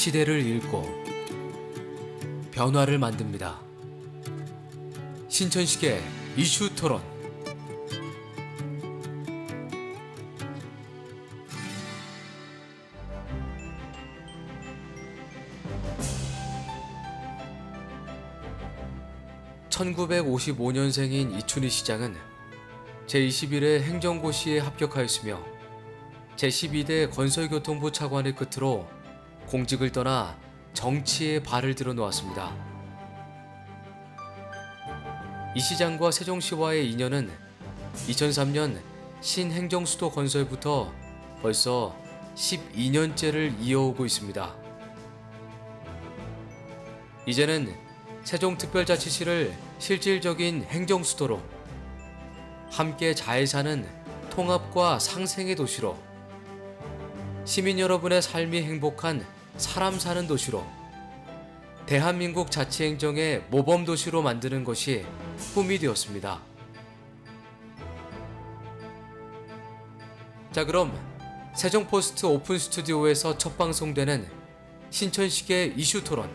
시대를 읽고 변화를 만듭니다. 신천식의 이슈 토론. (1955년생인) 이춘희 시장은 제21회 행정고시에 합격하였으며 제12대 건설교통부 차관을 끝으로 공직을 떠나 정치에 발을 들어놓았습니다. 이 시장과 세종시와의 인연은 2003년 신행정수도 건설부터 벌써 12년째를 이어오고 있습니다. 이제는 세종특별자치시를 실질적인 행정수도로, 함께 잘 사는 통합과 상생의 도시로, 시민 여러분의 삶이 행복한 사람 사는 도시로, 대한민국 자치행정의 모범도시로 만드는 것이 꿈이 되었습니다. 자, 그럼 세종포스트 오픈 스튜디오에서 첫 방송되는 신천식의 이슈 토론,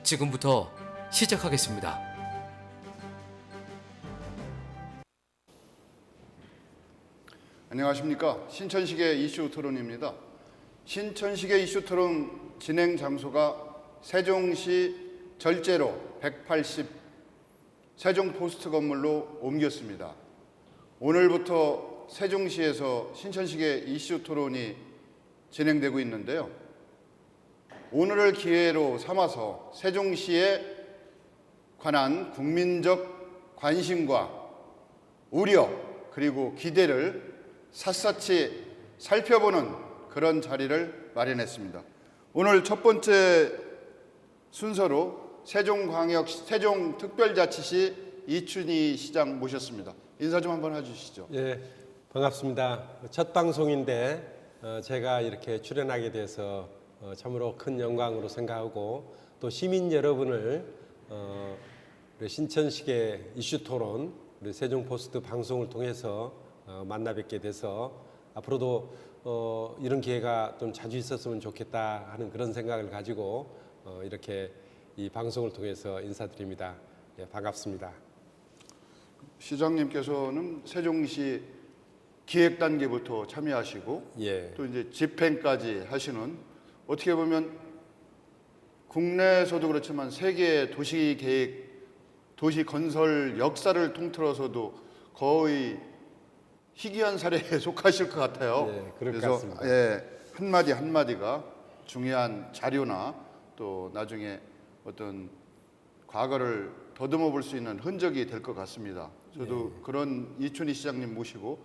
지금부터 시작하겠습니다. 안녕하십니까. 신천식의 이슈 토론입니다. 신천식의 이슈 토론 진행 장소가 세종시 절제로 180 세종포스트 건물로 옮겼습니다. 오늘부터 세종시에서 신천식의 이슈 토론이 진행되고 있는데요. 오늘을 기회로 삼아서 세종시에 관한 국민적 관심과 우려 그리고 기대를 샅샅이 살펴보는 그런 자리를 마련했습니다. 오늘 첫 번째 순서로 세종특별자치시 이춘희 시장 모셨습니다. 인사 좀 한번 해주시죠. 예, 반갑습니다. 첫 방송인데 제가 이렇게 출연하게 돼서 참으로 큰 영광으로 생각하고, 또 시민 여러분을 우리 신천식의 이슈 토론, 우리 세종포스트 방송을 통해서 만나 뵙게 돼서 앞으로도 이런 기회가 좀 자주 있었으면 좋겠다 하는 그런 생각을 가지고 이렇게 이 방송을 통해서 인사드립니다. 예, 반갑습니다. 시장님께서는 세종시 기획 단계부터 참여하시고 예. 또 이제 집행까지 하시는, 어떻게 보면 국내에서도 그렇지만 세계 도시 계획, 도시 건설 역사를 통틀어서도 거의 희귀한 사례에 속하실 것 같아요. 예, 그럴 것 그래서 같습니다. 예, 한마디 한마디가 중요한 자료나 또 나중에 어떤 과거를 더듬어 볼 수 있는 흔적이 될 것 같습니다. 저도 그런 이춘희 시장님 모시고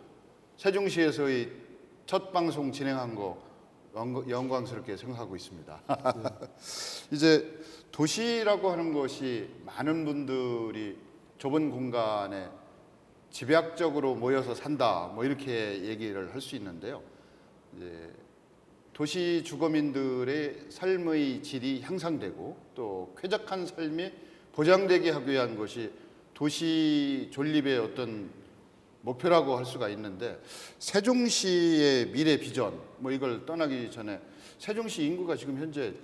세종시에서의 첫 방송 진행한 거 영광스럽게 생각하고 있습니다. 이제 도시라고 하는 것이 많은 분들이 좁은 공간에 집약적으로 모여서 산다, 뭐 이렇게 얘기를 할 수 있는데요. 이제 도시 주거민들의 삶의 질이 향상되고 또 쾌적한 삶이 보장되게 하기 위한 것이 도시 존립의 어떤 목표라고 할 수가 있는데, 세종시의 미래 비전 뭐 이걸 떠나기 전에 세종시 인구가 지금 현재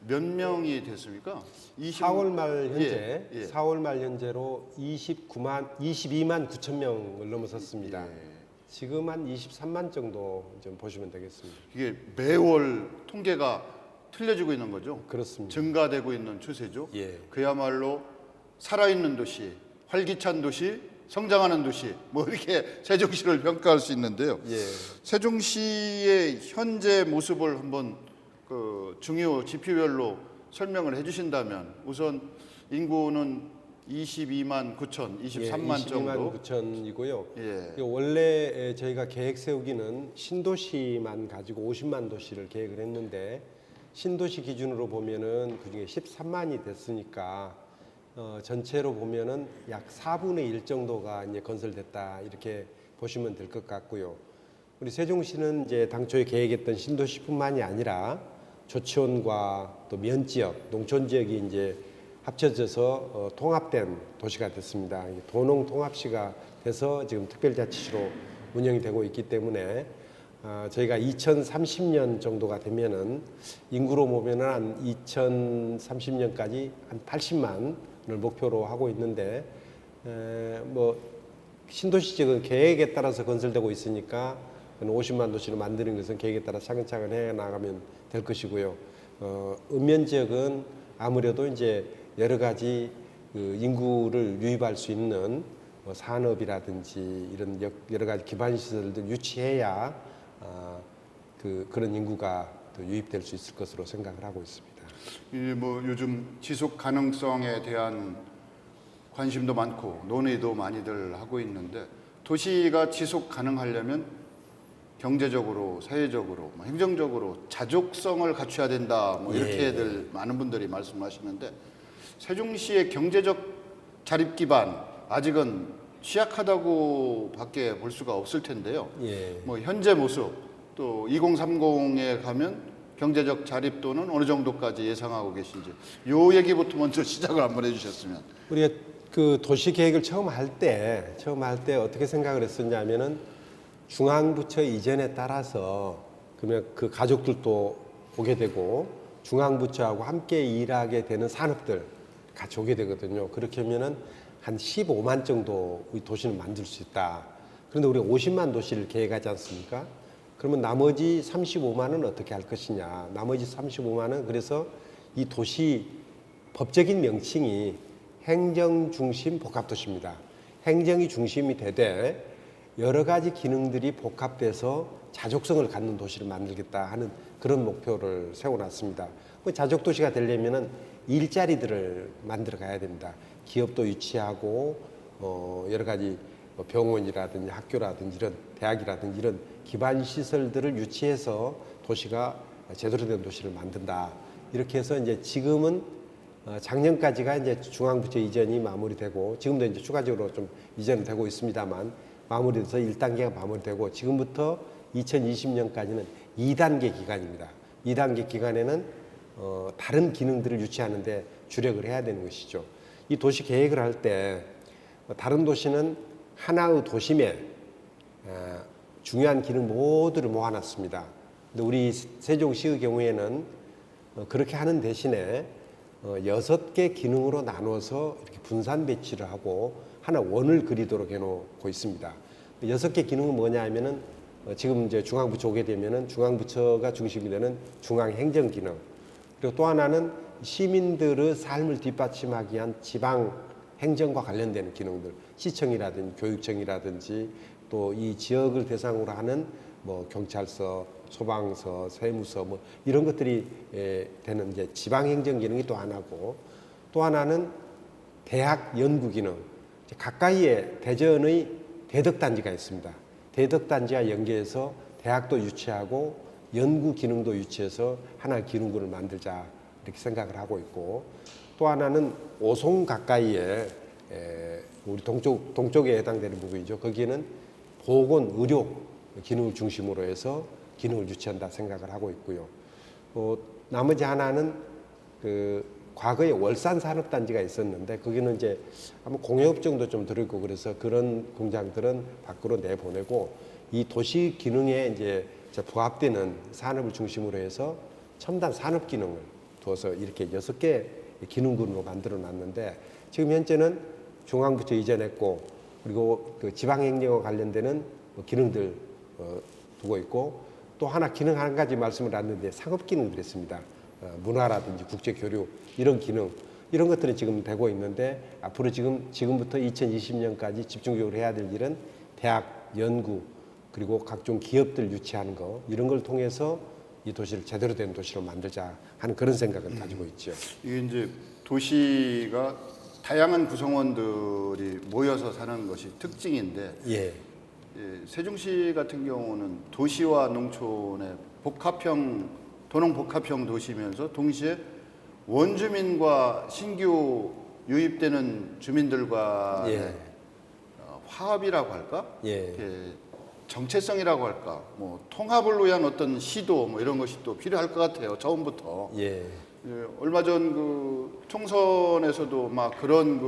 몇 명이 됐습니까? 4월 말 현재, 예. 4월 말 현재로 22만 9천 명을 넘어섰습니다. 예. 지금 한 23만 정도 좀 보시면 되겠습니다. 이게 매월 통계가 틀려지고 있는 거죠? 그렇습니다. 증가되고 있는 추세죠? 예. 그야말로 살아있는 도시, 활기찬 도시, 성장하는 도시, 뭐 이렇게 세종시를 평가할 수 있는데요. 예. 세종시의 현재 모습을 한번 그 중요 지표별로 설명을 해주신다면, 우선 인구는 22만 9천, 23만 예, 정도. 22만 9천이고요. 예. 원래 저희가 계획 세우기는 신도시만 가지고 50만 도시를 계획을 했는데, 신도시 기준으로 보면은 그중에 13만이 됐으니까 전체로 보면은 약 4분의 1 정도가 이제 건설됐다, 이렇게 보시면 될 것 같고요. 우리 세종시는 이제 당초에 계획했던 신도시뿐만이 아니라 조치원과 또 면지역, 농촌 지역이 이제 합쳐져서 통합된 도시가 됐습니다. 도농 통합시가 돼서 지금 특별자치시로 운영이 되고 있기 때문에 저희가 2030년 정도가 되면은 인구로 보면은 한 2030년까지 한 80만을 목표로 하고 있는데 뭐 신도시 지역은 계획에 따라서 건설되고 있으니까 50만 도시를 만드는 것은 계획에 따라 차근차근 해 나가면 될 것이고요. 읍면 지역은 아무래도 이제 여러 가지 그 인구를 유입할 수 있는 산업이라든지 이런 여러 가지 기반 시설들 유치해야 그런 인구가 더 유입될 수 있을 것으로 생각을 하고 있습니다. 뭐 요즘 지속 가능성에 대한 관심도 많고 논의도 많이들 하고 있는데 도시가 지속 가능하려면 경제적으로, 사회적으로, 뭐 행정적으로 자족성을 갖춰야 된다. 뭐 이렇게들 많은 분들이 말씀하시는데 세종시의 경제적 자립 기반 아직은 취약하다고밖에 볼 수가 없을 텐데요. 뭐 현재 모습 또 2030에 가면 경제적 자립도는 어느 정도까지 예상하고 계신지 요 얘기부터 먼저 시작을 한번 해주셨으면. 우리가 그 도시 계획을 처음 할 때 어떻게 생각을 했었냐면은 중앙부처 이전에 따라서 그러면 그 가족들도 오게 되고 중앙부처하고 함께 일하게 되는 산업들 같이 오게 되거든요. 그렇게 하면은 한 15만 정도 우리 도시는 만들 수 있다. 그런데 우리 50만 도시를 계획하지 않습니까? 그러면 나머지 35만은 어떻게 할 것이냐. 나머지 35만은 그래서 이 도시 법적인 명칭이 행정중심 복합도시입니다. 행정이 중심이 되되 여러 가지 기능들이 복합돼서 자족성을 갖는 도시를 만들겠다 하는 그런 목표를 세워놨습니다. 그 자족도시가 되려면은 일자리들을 만들어 가야 됩니다. 기업도 유치하고 여러 가지 병원이라든지 학교라든지 이런 대학이라든지 이런 기반 시설들을 유치해서 도시가 제대로 된 도시를 만든다. 이렇게 해서 이제 지금은 작년까지가 이제 중앙부처 이전이 마무리되고 지금도 이제 추가적으로 좀 이전이 되고 있습니다만 마무리돼서 1단계가 마무리되고 지금부터 2020년까지는 2단계 기간입니다. 2단계 기간에는 다른 기능들을 유치하는데 주력을 해야 되는 것이죠. 이 도시 계획을 할 때 다른 도시는 하나의 도심에 중요한 기능 모두를 모아놨습니다. 근데 우리 세종시의 경우에는 그렇게 하는 대신에 6개 기능으로 나눠서 이렇게 분산 배치를 하고 하나 원을 그리도록 해놓고 있습니다. 6개 기능은 뭐냐 하면은 지금 이제 중앙부처 오게 되면은 중앙부처가 중심이 되는 중앙행정 기능. 그리고 또 하나는 시민들의 삶을 뒷받침하기 위한 지방 행정과 관련되는 기능들, 시청이라든지 교육청이라든지 또 이 지역을 대상으로 하는 뭐 경찰서, 소방서, 세무서 뭐 이런 것들이 되는 이제 지방 행정 기능이 또 하나고 또 하나는 대학 연구 기능. 가까이에 대전의 대덕단지가 있습니다. 대덕단지와 연계해서 대학도 유치하고 연구 기능도 유치해서 하나의 기능군을 만들자 이렇게 생각을 하고 있고 또 하나는 오송 가까이에 우리 동쪽에 해당되는 부분이죠. 거기에는 보건, 의료 기능을 중심으로 해서 기능을 유치한다 생각을 하고 있고요. 나머지 하나는 과거에 월산 산업단지가 있었는데 거기는 이제 아마 공예업종도 좀 들어있고 그래서 그런 공장들은 밖으로 내보내고 이 도시 기능에 이제 부합되는 산업을 중심으로 해서 첨단 산업 기능을 두어서 이렇게 6개 기능군으로 만들어 놨는데 지금 현재는 중앙부처 이전했고 그리고 그 지방행정과 관련되는 기능들 두고 있고 또 하나 기능 한 가지 말씀을 드렸는데 상업 기능들이 있습니다. 문화라든지 국제 교류 이런 기능 이런 것들은 지금 되고 있는데 앞으로 지금부터 2020년까지 집중적으로 해야 될 일은 대학 연구 그리고 각종 기업들 유치하는 거 이런 걸 통해서 이 도시를 제대로 된 도시로 만들자 하는 그런 생각을 가지고 있죠. 이게 이제 도시가 다양한 구성원들이 모여서 사는 것이 특징인데 세종시 같은 경우는 도시와 농촌의 도농 복합형 도시면서 동시에 원주민과 신규 유입되는 주민들과의 화합이라고 할까? 정체성이라고 할까? 뭐 통합을 위한 어떤 시도 뭐 이런 것이 또 필요할 것 같아요. 처음부터. 얼마 전 그 총선에서도 막 그런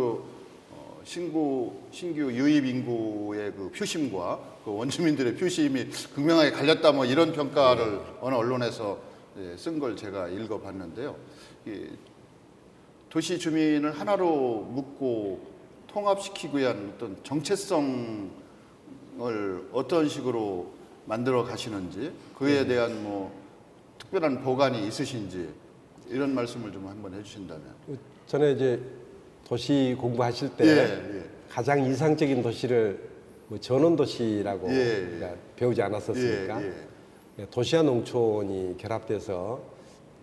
신규 유입 인구의 그 표심과 그 원주민들의 표심이 극명하게 갈렸다 뭐 이런 평가를 어느 언론에서 쓴 걸 제가 읽어봤는데요. 이 도시 주민을 하나로 묶고 통합시키기 위한 어떤 정체성을 어떤 식으로 만들어 가시는지 그에 대한 뭐 특별한 보관이 있으신지 이런 말씀을 좀 한번 해주신다면. 전에 이제 도시 공부하실 때 예. 가장 이상적인 도시를 뭐 전원도시라고 예. 우리가 배우지 않았었습니까? 예. 도시와 농촌이 결합돼서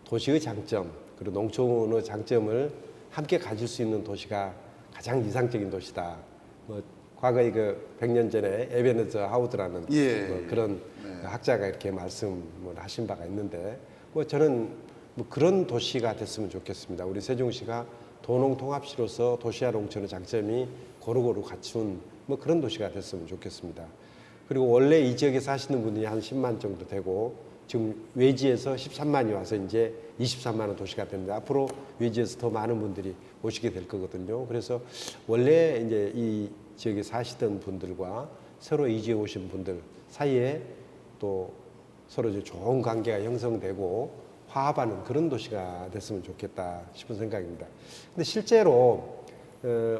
도시의 장점 그리고 농촌의 장점을 함께 가질 수 있는 도시가 가장 이상적인 도시다. 뭐 과거에 그 100년 전에 에베네저 하우드라는 예. 뭐 그런 학자가 이렇게 말씀을 하신 바가 있는데 뭐 저는 뭐 그런 도시가 됐으면 좋겠습니다. 우리 세종시가 도농통합시로서 도시와 농촌의 장점이 고루고루 갖춘 뭐 그런 도시가 됐으면 좋겠습니다. 그리고 원래 이 지역에 사시는 분이 한 10만 정도 되고 지금 외지에서 13만이 와서 이제 23만의 도시가 됩니다. 앞으로 외지에서 더 많은 분들이 오시게 될 거거든요. 그래서 원래 이제 이 지역에 사시던 분들과 새로 이주해 오신 분들 사이에 또 서로 이제 좋은 관계가 형성되고 화합하는 그런 도시가 됐으면 좋겠다 싶은 생각입니다. 근데 실제로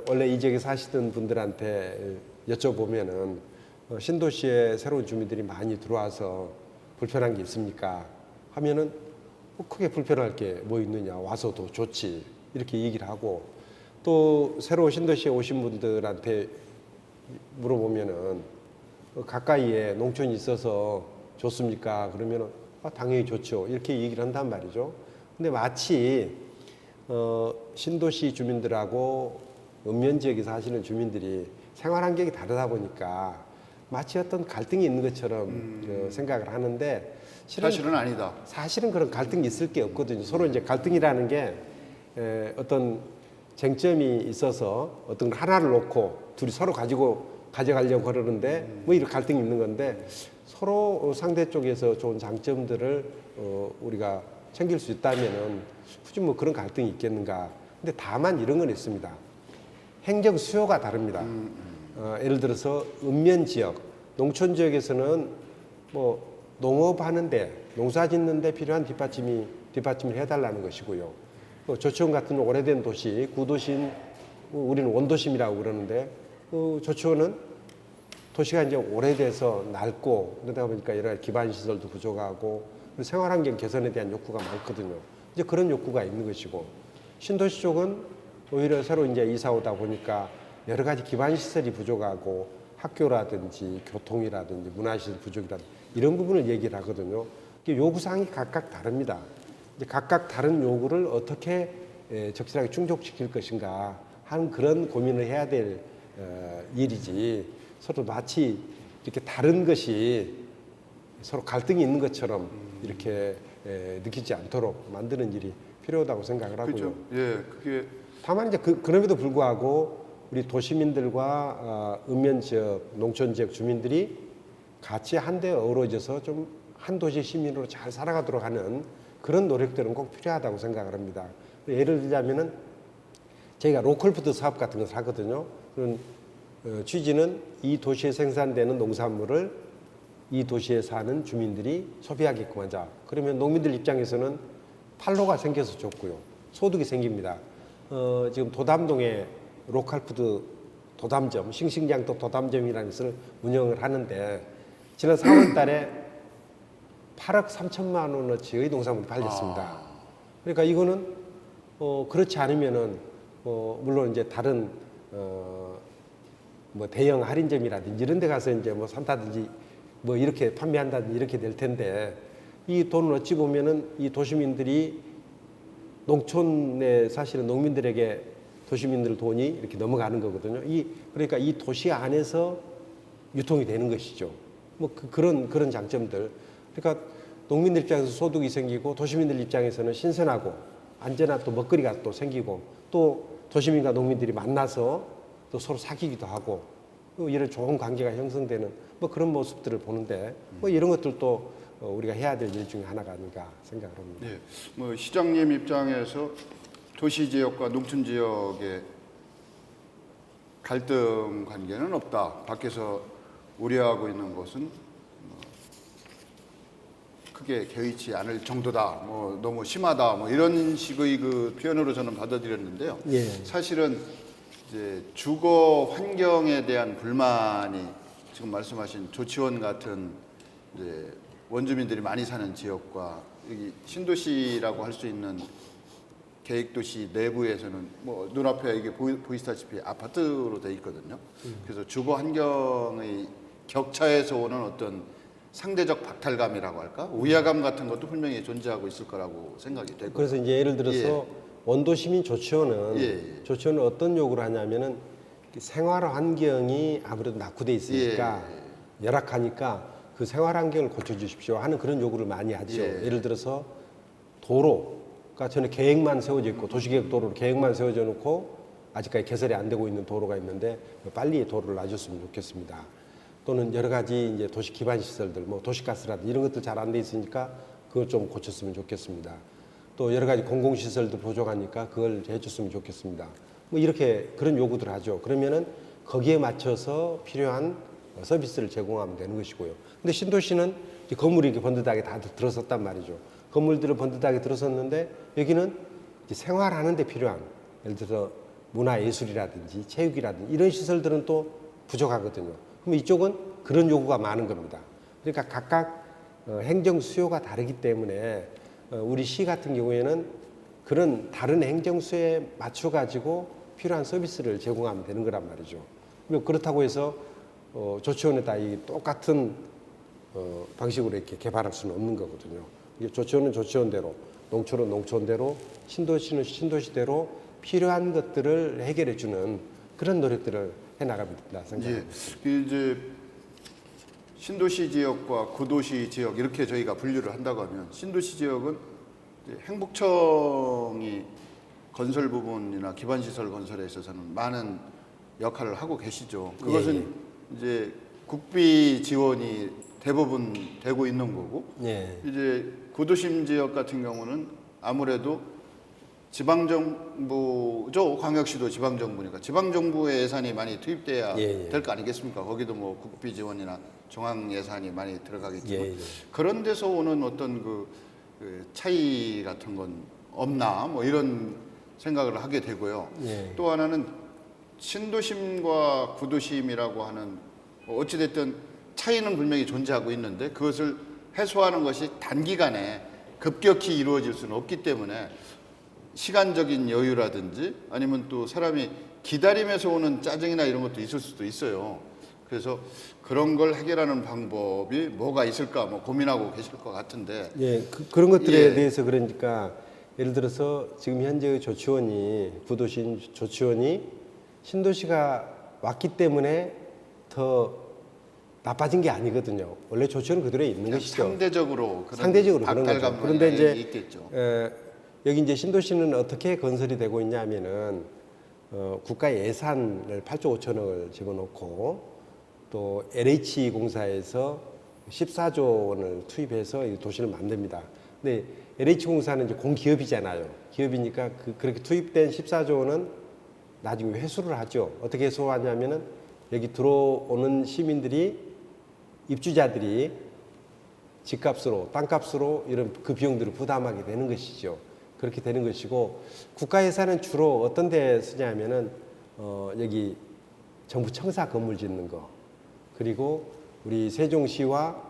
원래 이 지역에 사시던 분들한테 여쭤보면은 신도시에 새로운 주민들이 많이 들어와서 불편한 게 있습니까? 하면은 뭐 크게 불편할 게 뭐 있느냐, 와서도 좋지 이렇게 얘기를 하고 또 새로 신도시에 오신 분들한테 물어보면은 가까이에 농촌이 있어서 좋습니까? 그러면은 당연히 좋죠 이렇게 얘기를 한단 말이죠. 근데 마치 신도시 주민들하고 읍면 지역에 사시는 주민들이 생활 환경이 다르다 보니까 마치 어떤 갈등이 있는 것처럼 생각을 하는데 사실은 아니다. 사실은 그런 갈등이 있을 게 없거든요. 서로 이제 갈등이라는 게 어떤 쟁점이 있어서 어떤 걸 하나를 놓고 둘이 서로 가져가려고 그러는데 뭐 이런 갈등이 있는 건데 서로 상대 쪽에서 좋은 장점들을 우리가 챙길 수 있다면은 굳이 뭐 그런 갈등이 있겠는가. 근데 다만 이런 건 있습니다. 행정 수요가 다릅니다. 예를 들어서 읍면 지역, 농촌 지역에서는 뭐 농업하는데 농사 짓는데 필요한 뒷받침을 해달라는 것이고요. 조치원 같은 오래된 도시, 구도심, 우리는 원도심이라고 그러는데 조치원은 도시가 이제 오래돼서 낡고 그러다 보니까 여러 가지 기반 시설도 부족하고 그리고 생활환경 개선에 대한 욕구가 많거든요. 이제 그런 욕구가 있는 것이고 신도시 쪽은 오히려 새로 이제 이사 오다 보니까 여러 가지 기반 시설이 부족하고 학교라든지 교통이라든지 문화시설 부족이라든지 이런 부분을 얘기를 하거든요. 요구사항이 각각 다릅니다. 이제 각각 다른 요구를 어떻게 적절하게 충족시킬 것인가 하는 그런 고민을 해야 될 일이지 서로 마치 이렇게 다른 것이 서로 갈등이 있는 것처럼 이렇게 느끼지 않도록 만드는 일이 필요하다고 생각을 하고요. 그렇죠. 예, 그게 다만 이제 그럼에도 불구하고 우리 도시민들과 읍면 지역, 농촌 지역 주민들이 같이 한데 어우러져서 좀 한 도시 시민으로 잘 살아가도록 하는 그런 노력들은 꼭 필요하다고 생각을 합니다. 예를 들자면은 저희가 로컬푸드 사업 같은 것을 하거든요. 그런 취지는 이 도시에 생산되는 농산물을 이 도시에 사는 주민들이 소비하게끔 하자. 그러면 농민들 입장에서는 판로가 생겨서 좋고요. 소득이 생깁니다. 지금 도담동에 로컬푸드 도담점, 싱싱장터 도담점이라는 것을 운영을 하는데 지난 4월 달에 8억 3천만 원어치의 농산물이 팔렸습니다. 그러니까 이거는 그렇지 않으면은 물론 이제 다른 뭐 대형 할인점이라든지 이런 데 가서 이제 뭐 산다든지 뭐 이렇게 판매한다든지 이렇게 될 텐데 이 돈을 어찌 보면은 이 도시민들이 농촌에 사시는 농민들에게 도시민들 돈이 이렇게 넘어가는 거거든요. 그러니까 이 도시 안에서 유통이 되는 것이죠. 뭐 그런 장점들. 그러니까 농민들 입장에서 소득이 생기고 도시민들 입장에서는 신선하고 안전한 또 먹거리가 또 생기고 또 도시민과 농민들이 만나서 또 서로 사귀기도 하고 이런 좋은 관계가 형성되는 뭐 그런 모습들을 보는데 뭐 이런 것들도 우리가 해야 될 일 중에 하나가 아닌가 생각을 합니다. 네, 뭐 시장님 입장에서 도시 지역과 농촌 지역의 갈등 관계는 없다. 밖에서 우려하고 있는 것은 크게 개의치 않을 정도다. 뭐 너무 심하다. 뭐 이런 식의 그 표현으로 저는 받아들였는데요. 예. 사실은 이제 주거 환경에 대한 불만이 지금 말씀하신 조치원 같은 이제 원주민들이 많이 사는 지역과 여기 신도시라고 할 수 있는 계획도시 내부에서는 뭐 눈앞에 이게 보이시다시피 아파트로 돼 있거든요. 그래서 주거 환경의 격차에서 오는 어떤 상대적 박탈감이라고 할까? 우야감 같은 것도 분명히 존재하고 있을 거라고 생각이 되고. 그래서 이제 예를 들어서 원도 시민 조치원은 예. 조치원은 어떤 요구를 하냐면은 생활 환경이 아무래도 낙후돼 있으니까 열악하니까 그 생활 환경을 고쳐 주십시오 하는 그런 요구를 많이 하죠. 예를 들어서 도로가 전에 계획만 세워져 있고 도시계획 도로로 계획만 세워져 놓고 아직까지 개설이 안 되고 있는 도로가 있는데 빨리 도로를 놔줬으면 좋겠습니다. 또는 여러 가지 이제 도시 기반 시설들, 뭐 도시가스라든지 이런 것들 잘 안 돼 있으니까 그걸 좀 고쳤으면 좋겠습니다. 또 여러 가지 공공시설도 부족하니까 그걸 해줬으면 좋겠습니다. 뭐 이렇게 그런 요구들 하죠. 그러면은 거기에 맞춰서 필요한 서비스를 제공하면 되는 것이고요. 근데 신도시는 이제 건물이 이렇게 번듯하게 다 들어섰단 말이죠. 건물들을 번듯하게 들어섰는데 여기는 이제 생활하는 데 필요한 예를 들어서 문화예술이라든지 체육이라든지 이런 시설들은 또 부족하거든요. 그럼 이쪽은 그런 요구가 많은 겁니다. 그러니까 각각 행정 수요가 다르기 때문에 우리 시 같은 경우에는 그런 다른 행정 수요에 맞춰 가지고 필요한 서비스를 제공하면 되는 거란 말이죠. 그렇다고 해서 조치원에다 이 똑같은 방식으로 이렇게 개발할 수는 없는 거거든요. 조치원은 조치원대로, 농촌은 농촌대로, 신도시는 신도시대로 필요한 것들을 해결해 주는 그런 노력들을 해 나가면 된다 생각합니다. 예. 이제 신도시 지역과 구도시 지역 이렇게 저희가 분류를 한다고 하면 신도시 지역은 이제 행복청이 건설 부분이나 기반 시설 건설에 있어서는 많은 역할을 하고 계시죠. 그것은 이제 국비 지원이 대부분 되고 있는 거고 이제 구도심 지역 같은 경우는 아무래도 지방정부죠. 광역시도 지방정부니까 지방정부의 예산이 많이 투입돼야 될 거 아니겠습니까? 거기도 뭐 국비 지원이나 중앙 예산이 많이 들어가겠지만 그런 데서 오는 어떤 그 차이 같은 건 없나 뭐 이런 생각을 하게 되고요. 또 하나는 신도심과 구도심이라고 하는 어찌 됐든 차이는 분명히 존재하고 있는데 그것을 해소하는 것이 단기간에 급격히 이루어질 수는 없기 때문에 시간적인 여유라든지 아니면 또 사람이 기다림에서 오는 짜증이나 이런 것도 있을 수도 있어요. 그래서 그런 걸 해결하는 방법이 뭐가 있을까 뭐 고민하고 계실 것 같은데. 그런 것들에 대해서 그러니까 예를 들어서 지금 현재의 조치원이 구도심 조치원이 신도시가 왔기 때문에 더 나빠진 게 아니거든요. 원래 조치원은 그대로 있는 것이죠. 상대적으로 그런 거죠. 그런데 이제 있겠죠. 여기 이제 신도시는 어떻게 건설이 되고 있냐면은 국가 예산을 8조 5천억을 집어넣고 또 LH 공사에서 14조 원을 투입해서 이 도시를 만듭니다. 근데 LH 공사는 이제 공기업이잖아요. 기업이니까 그렇게 투입된 14조 원은 나중에 회수를 하죠. 어떻게 회수하냐면은 여기 들어오는 시민들이 입주자들이 집값으로 땅값으로 이런 그 비용들을 부담하게 되는 것이죠. 그렇게 되는 것이고 국가 예산은 주로 어떤 데 쓰냐면은 여기 정부 청사 건물 짓는 거 그리고 우리 세종시와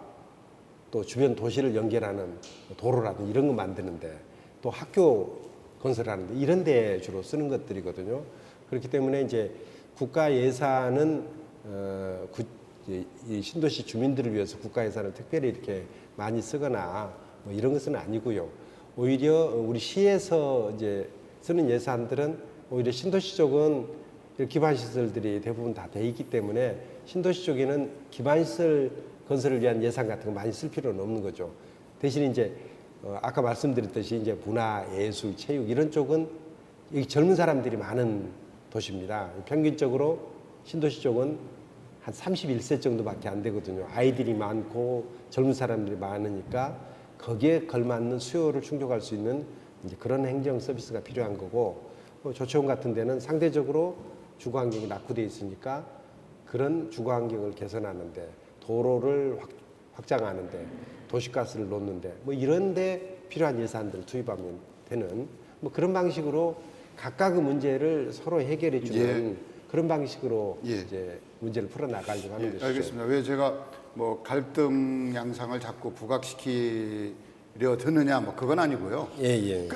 또 주변 도시를 연결하는 도로라든지 이런 거 만드는데 또 학교 건설하는데 이런 데 주로 쓰는 것들이거든요. 그렇기 때문에 이제 국가 예산은 이 신도시 주민들을 위해서 국가 예산을 특별히 이렇게 많이 쓰거나 뭐 이런 것은 아니고요. 오히려 우리 시에서 이제 쓰는 예산들은 오히려 신도시 쪽은 기반 시설들이 대부분 다 돼 있기 때문에 신도시 쪽에는 기반 시설 건설을 위한 예산 같은 거 많이 쓸 필요는 없는 거죠. 대신 이제 아까 말씀드렸듯이 이제 문화, 예술, 체육 이런 쪽은 여기 젊은 사람들이 많은 도시입니다. 평균적으로 신도시 쪽은 한 31세 정도밖에 안 되거든요. 아이들이 많고 젊은 사람들이 많으니까 거기에 걸맞는 수요를 충족할 수 있는 이제 그런 행정 서비스가 필요한 거고 조치원 같은 데는 상대적으로 주거 환경이 낙후되어 있으니까 그런 주거 환경을 개선하는데 도로를 확장하는데 도시가스를 놓는데 뭐 이런데 필요한 예산들을 투입하면 되는 뭐 그런 방식으로 각각의 문제를 서로 해결해 주는 그런 방식으로 이제 문제를 풀어 나가려고 하는 것이죠. 알겠습니다. 왜 제가 뭐 갈등 양상을 자꾸 부각시키려 드느냐 뭐 그건 아니고요. 예.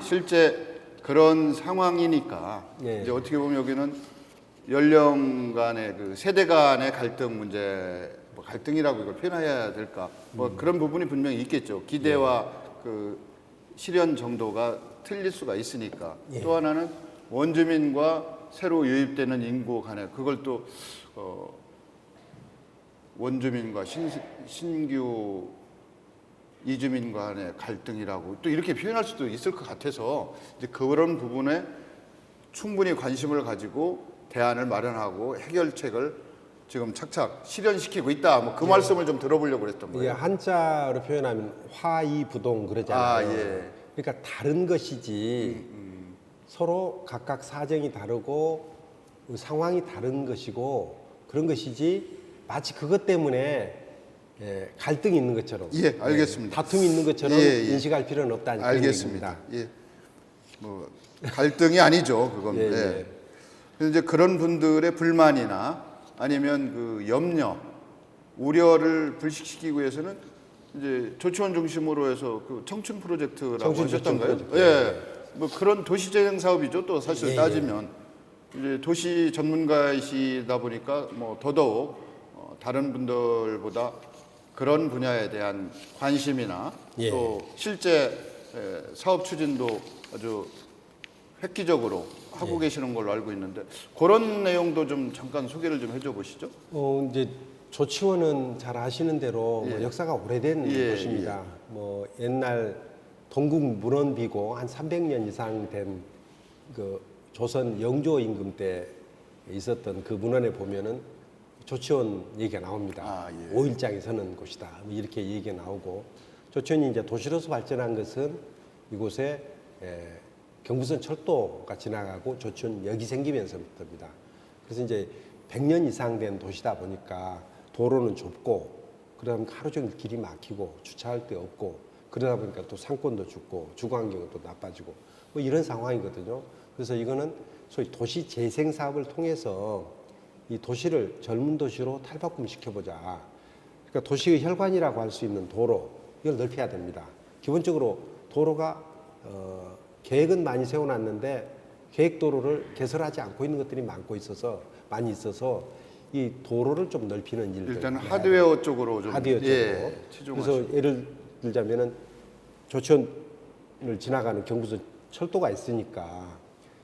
실제 그런 상황이니까 이제 어떻게 보면 여기는 연령 간의 그 세대 간의 갈등 문제, 뭐 갈등이라고 이걸 표현해야 될까? 뭐 그런 부분이 분명히 있겠죠. 기대와 그 실현 정도가 틀릴 수가 있으니까. 또 하나는 원주민과 새로 유입되는 인구 간에 그걸 또 원주민과 신규 이주민 간의 갈등이라고 또 이렇게 표현할 수도 있을 것 같아서 이제 그런 부분에 충분히 관심을 가지고 대안을 마련하고 해결책을 지금 착착 실현시키고 있다. 뭐 그 말씀을 좀 들어보려고 그랬던 이게 거예요. 한자로 표현하면 화이부동 그러잖아요. 예. 그러니까 다른 것이지 서로 각각 사정이 다르고 상황이 다른 것이고 그런 것이지 마치 그것 때문에 갈등이 있는 것처럼 알겠습니다. 다툼이 있는 것처럼 인식할 필요는 없다는 알겠습니다. 얘기입니다. 뭐 갈등이 아니죠, 그건. 그래서 이제 그런 분들의 불만이나 아니면 그 염려, 우려를 불식시키기 위해서는 이제 조치원 중심으로 해서 그 청춘 프로젝트라고 하셨던가요? 뭐 그런 도시재생 사업이죠. 또 사실 따지면 이제 도시 전문가이시다 보니까 뭐 더더욱 다른 분들보다 그런 분야에 대한 관심이나 또 실제 사업 추진도 아주 획기적으로 하고 계시는 걸로 알고 있는데 그런 내용도 좀 잠깐 소개를 좀 해줘 보시죠. 이제 조치원은 잘 아시는 대로 뭐 역사가 오래된 곳입니다. 뭐 옛날 동국 문헌비고 한 300년 이상 된 그 조선 영조 임금 때 있었던 그 문헌에 보면은 조치원 얘기가 나옵니다. 5일장에 서는 곳이다. 뭐 이렇게 얘기가 나오고 조치원이 이제 도시로서 발전한 것은 이곳에 경부선 철도가 지나가고 조치원역이 생기면서부터입니다. 그래서 이제 100년 이상 된 도시다 보니까 도로는 좁고 그다음 하루 종일 길이 막히고 주차할 데 없고 그러다 보니까 또 상권도 죽고 주거 환경은 또 나빠지고 뭐 이런 상황이거든요. 그래서 이거는 소위 도시 재생 사업을 통해서 이 도시를 젊은 도시로 탈바꿈 시켜보자. 그러니까 도시의 혈관이라고 할 수 있는 도로 이걸 넓혀야 됩니다. 기본적으로 도로가 계획은 많이 세워놨는데 계획 도로를 개설하지 않고 있는 것들이 많이 있어서 이 도로를 좀 넓히는 일들. 일단 하드웨어 쪽으로 좀 하드웨어 쪽으로. 그래서 예를 들자면은 조치원을 지나가는 경부선 철도가 있으니까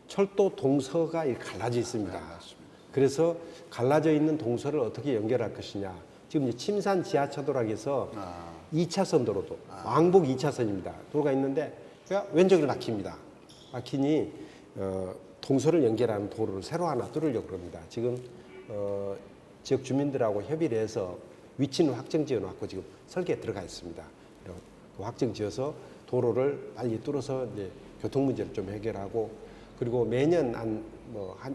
철도 동서가 이렇게 갈라져 있습니다. 그래서 갈라져 있는 동서를 어떻게 연결할 것이냐. 지금 이제 침산 지하차도라고 해서 2차선 도로도 왕복 2차선입니다. 도로가 있는데 왼쪽을 막힙니다. 막히니 동서를 연결하는 도로를 새로 하나 뚫으려고 합니다. 지금 지역 주민들하고 협의를 해서 위치는 확정 지어놨고 지금 설계에 들어가 있습니다. 그 확정 지어서 도로를 빨리 뚫어서 이제 교통 문제를 좀 해결하고 그리고 매년 한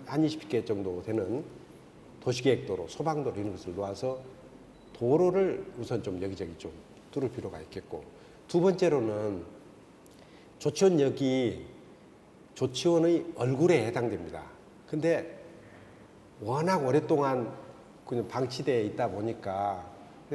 20개 정도 되는 도시계획도로, 소방도로 이런 것을 놓아서 도로를 우선 좀 여기저기 좀 뚫을 필요가 있겠고 두 번째로는 조치원역이 조치원의 얼굴에 해당됩니다. 근데 워낙 오랫동안 그냥 방치되어 있다 보니까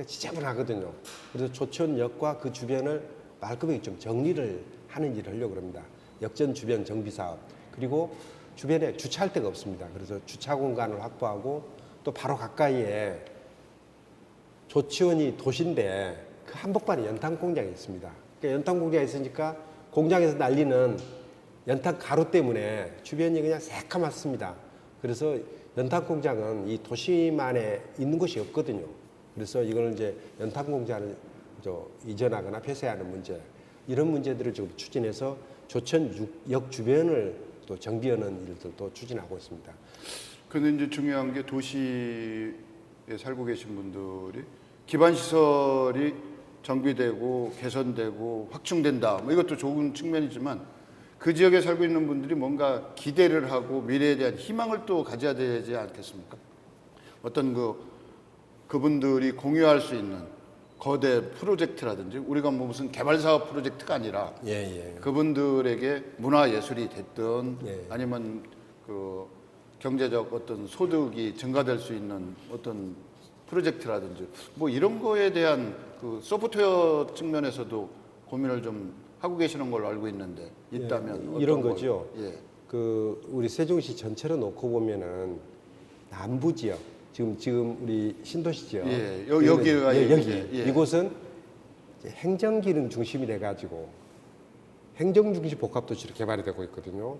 지저분하거든요. 그래서 조치원역과 그 주변을 말끔하게 좀 정리를 하는 일을 하려고 합니다. 역전 주변 정비 사업. 그리고 주변에 주차할 데가 없습니다. 그래서 주차 공간을 확보하고 또 바로 가까이에 조치원이 도시인데 그 한복판에 연탄 공장이 있습니다. 그러니까 연탄 공장이 있으니까 공장에서 날리는 연탄 가루 때문에 주변이 그냥 새카맣습니다. 그래서 연탄 공장은 이 도시만에 있는 곳이 없거든요. 그래서 이걸 이제 연탄 공장을 이전하거나 폐쇄하는 문제, 이런 문제들을 지금 추진해서 조천역 주변을 또 정비하는 일들도 추진하고 있습니다. 근데 이제 중요한 게 도시에 살고 계신 분들이 기반 시설이 정비되고 개선되고 확충된다. 뭐 이것도 좋은 측면이지만 그 지역에 살고 있는 분들이 뭔가 기대를 하고 미래에 대한 희망을 또 가져야 되지 않겠습니까? 어떤 그분들이 공유할 수 있는 거대 프로젝트라든지 우리가 뭐 무슨 개발 사업 프로젝트가 아니라 예. 그분들에게 문화 예술이 됐든 예. 아니면 그 경제적 어떤 소득이 증가될 수 있는 어떤 프로젝트라든지 뭐 이런 거에 대한 그 소프트웨어 측면에서도 고민을 좀 하고 계시는 걸로 알고 있는데 있다면 이런 어떤 거죠. 예. 그 우리 세종시 전체로 놓고 보면은 남부 지역 지금 우리 신도시 지역 예, 여기가 여기 예. 이곳은 이제 행정기능 중심이 돼가지고 행정 중심 복합 도시로 개발이 되고 있거든요.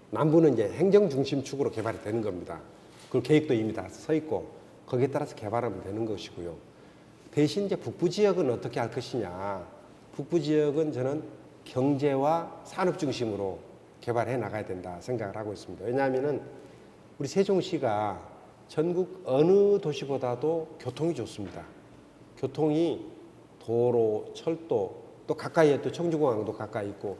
남부는 이제 행정 중심 축으로 개발이 되는 겁니다. 그 계획도 이미 다 서 있고 거기에 따라서 개발하면 되는 것이고요. 대신 이제 북부 지역은 어떻게 할 것이냐. 북부 지역은 저는 경제와 산업 중심으로 개발해 나가야 된다 생각을 하고 있습니다. 왜냐하면은 우리 세종시가 전국 어느 도시보다도 교통이 좋습니다. 교통이 도로, 철도, 또 가까이에 또 청주공항도 가까이 있고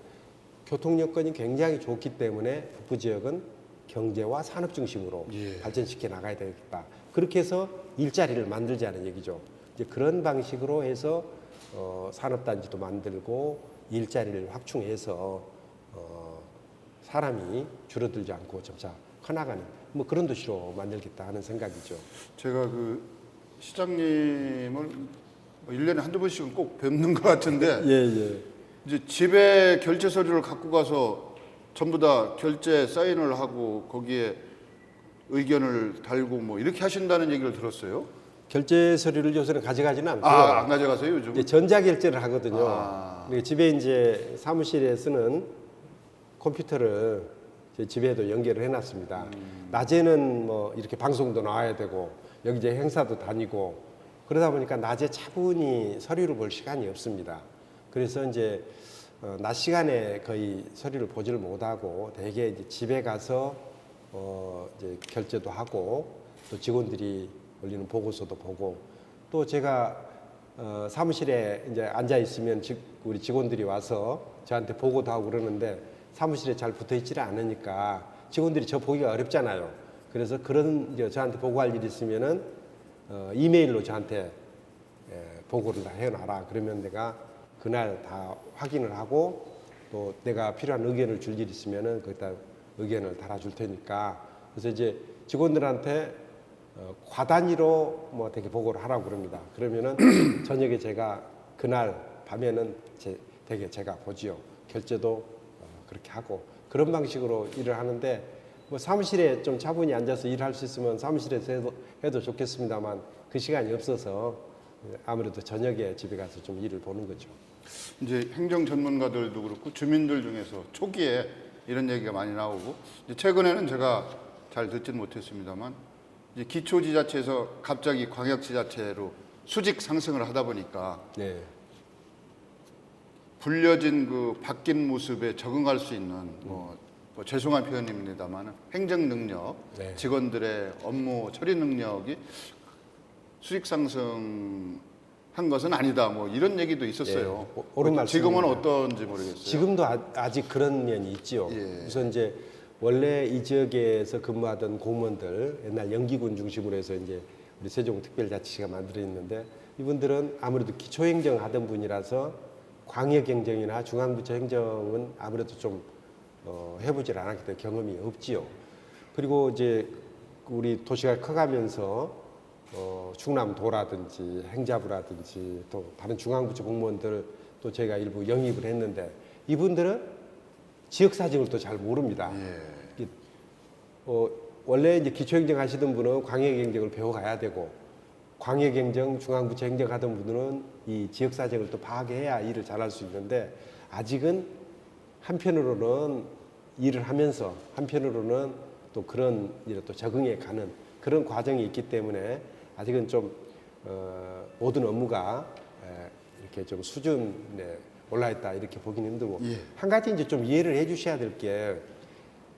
교통 여건이 굉장히 좋기 때문에 북부 지역은 경제와 산업 중심으로 발전시켜 나가야 되겠다. 그렇게 해서 일자리를 만들자는 얘기죠. 이제 그런 방식으로 해서 산업단지도 만들고 일자리를 확충해서 사람이 줄어들지 않고 점차 커나가는 뭐 그런 도시로 만들겠다 하는 생각이죠. 제가 그 시장님을 뭐 1년에 한두 번씩은 꼭 뵙는 것 같은데 예. 이제 집에 결제 서류를 갖고 가서 전부 다 결제 사인을 하고 거기에 의견을 달고 뭐 이렇게 하신다는 얘기를 들었어요. 결제 서류를 요새는 가져가지는 않고요. 안 가져가세요 요즘? 이제 전자 결제를 하거든요. 아. 집에 이제 사무실에 쓰는 컴퓨터를 제 집에도 연결을 해놨습니다. 낮에는 뭐 이렇게 방송도 나와야 되고 여기 이제 행사도 다니고 그러다 보니까 낮에 차분히 서류를 볼 시간이 없습니다. 그래서 이제 낮 시간에 거의 서류를 보지를 못하고 대개 이제 집에 가서 이제 결제도 하고 또 직원들이 올리는 보고서도 보고 또 제가 사무실에 이제 앉아 있으면 우리 직원들이 와서 저한테 보고도 하고 그러는데 사무실에 잘 붙어 있지를 않으니까 직원들이 저 보기가 어렵잖아요. 그래서 그런 이제 저한테 보고할 일이 있으면은 이메일로 저한테 보고를 다 해놔라. 그러면 내가 그날 다 확인을 하고 또 내가 필요한 의견을 줄 일 있으면은 거기다 의견을 달아줄 테니까 그래서 이제 직원들한테 과단위로 뭐 되게 보고를 하라고 그럽니다. 그러면은 저녁에 제가 그날 밤에는 되게 제가 보지요. 결제도 그렇게 하고 그런 방식으로 일을 하는데 뭐 사무실에 좀 차분히 앉아서 일할 수 있으면 사무실에서 해도 좋겠습니다만 그 시간이 없어서 아무래도 저녁에 집에 가서 좀 일을 보는 거죠. 이제 행정 전문가들도 그렇고 주민들 중에서 초기에 이런 얘기가 많이 나오고 이제 최근에는 제가 잘 듣지는 못했습니다만 이제 기초지자체에서 갑자기 광역지자체로 수직 상승을 하다 보니까 네. 불려진 그 바뀐 모습에 적응할 수 있는 뭐 죄송한 표현입니다만 행정 능력, 네. 직원들의 업무 처리 능력이 수직 상승한 것은 아니다. 뭐 이런 얘기도 있었어요. 예, 옳은 말씀입니다. 지금은 어떤지 모르겠어요. 지금도 아직 그런 면이 있지요. 예. 우선 이제 원래 이 지역에서 근무하던 공무원들 옛날 연기군 중심으로 해서 이제 우리 세종특별자치시가 만들어 있는데 이분들은 아무래도 기초행정 하던 분이라서 광역행정이나 중앙부처 행정은 아무래도 좀 해보질 않았기 때문에 경험이 없지요. 그리고 이제 우리 도시가 커가면서 충남도라든지 행자부라든지 또 다른 중앙부처 공무원들 또 제가 일부 영입을 했는데 이분들은 지역 사정을 또 잘 모릅니다. 예. 원래 이제 기초행정 하시던 분은 광역행정을 배워가야 되고 광역행정, 중앙부처 행정하던 분들은 이 지역 사정을 또 파악해야 일을 잘할 수 있는데 아직은 한편으로는 일을 하면서 한편으로는 또 그런 일에 또 적응해 가는 그런 과정이 있기 때문에 아직은 좀 모든 업무가 이렇게 좀 수준에 올라 있다 이렇게 보기는 힘들고 예. 한 가지 이제 좀 이해를 해주셔야 될 게